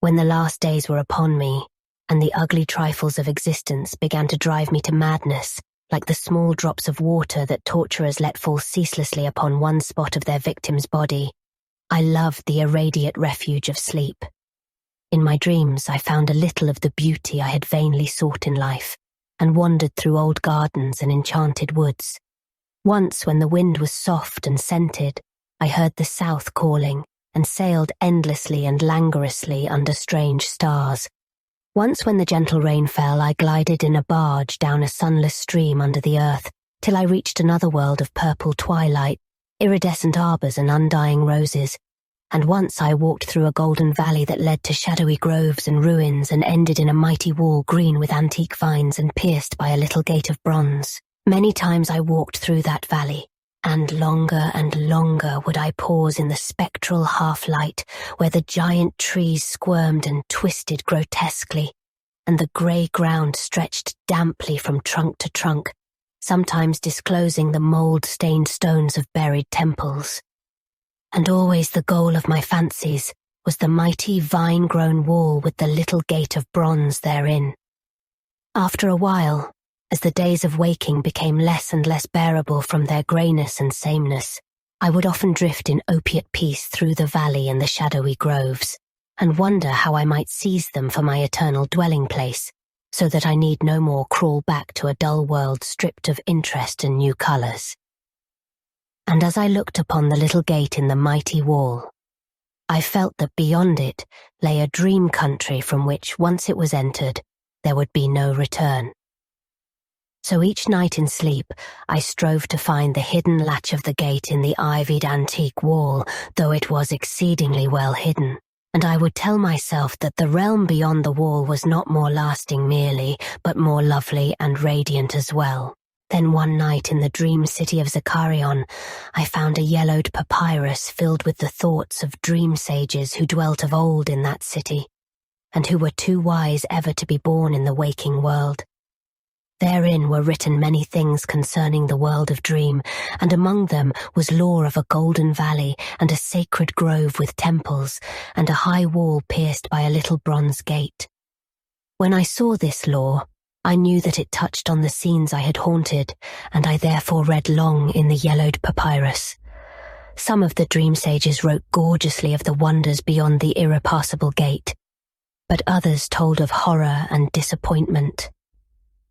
When the last days were upon me, and the ugly trifles of existence began to drive me to madness, like the small drops of water that torturers let fall ceaselessly upon one spot of their victim's body, I loved the irradiate refuge of sleep. In my dreams, I found a little of the beauty I had vainly sought in life, and wandered through old gardens and enchanted woods. Once, when the wind was soft and scented, I heard the south calling, and sailed endlessly and languorously under strange stars. Once, when the gentle rain fell, I glided in a barge down a sunless stream under the earth, till I reached another world of purple twilight, iridescent arbors and undying roses. And once I walked through a golden valley that led to shadowy groves and ruins and ended in a mighty wall green with antique vines and pierced by a little gate of bronze. Many times I walked through that valley, and longer would I pause in the spectral half-light where the giant trees squirmed and twisted grotesquely, and the grey ground stretched damply from trunk to trunk, sometimes disclosing the mould-stained stones of buried temples. And always the goal of my fancies was the mighty vine-grown wall with the little gate of bronze therein. After a while, as the days of waking became less and less bearable from their greyness and sameness, I would often drift in opiate peace through the valley and the shadowy groves, and wonder how I might seize them for my eternal dwelling place, so that I need no more crawl back to a dull world stripped of interest and new colours. And as I looked upon the little gate in the mighty wall, I felt that beyond it lay a dream country from which, once it was entered, there would be no return. So each night in sleep, I strove to find the hidden latch of the gate in the ivied antique wall, though it was exceedingly well hidden, and I would tell myself that the realm beyond the wall was not more lasting merely, but more lovely and radiant as well. Then one night in the dream city of Zakarion, I found a yellowed papyrus filled with the thoughts of dream sages who dwelt of old in that city, and who were too wise ever to be born in the waking world. Therein were written many things concerning the world of dream, and among them was lore of a golden valley and a sacred grove with temples, and a high wall pierced by a little bronze gate. When I saw this lore, I knew that it touched on the scenes I had haunted, and I therefore read long in the yellowed papyrus. Some of the dream sages wrote gorgeously of the wonders beyond the irrepassable gate, but others told of horror and disappointment.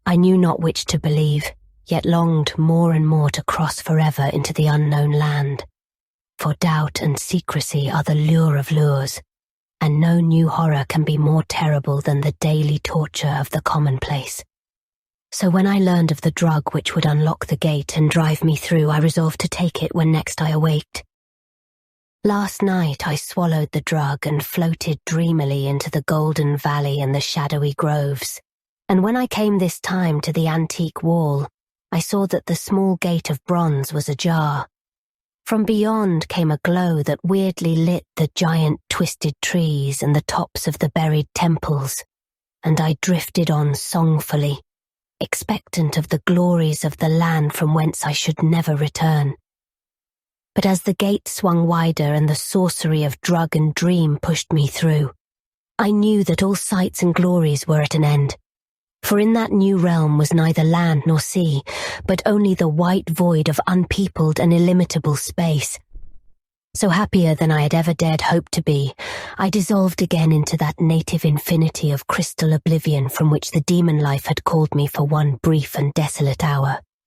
I knew not which to believe, yet longed more and more to cross forever into the unknown land. For doubt and secrecy are the lure of lures, and no new horror can be more terrible than the daily torture of the commonplace. So when I learned of the drug which would unlock the gate and drive me through, I resolved to take it when next I awaked. Last night I swallowed the drug and floated dreamily into the golden valley and the shadowy groves. And when I came this time to the antique wall, I saw that the small gate of bronze was ajar. From beyond came a glow that weirdly lit the giant twisted trees and the tops of the buried temples, and I drifted on songfully, expectant of the glories of the land from whence I should never return. But as the gate swung wider and the sorcery of drug and dream pushed me through, I knew that all sights and glories were at an end. For in that new realm was neither land nor sea, but only the white void of unpeopled and illimitable space. So happier than I had ever dared hope to be, I dissolved again into that native infinity of crystal oblivion from which the demon life had called me for one brief and desolate hour.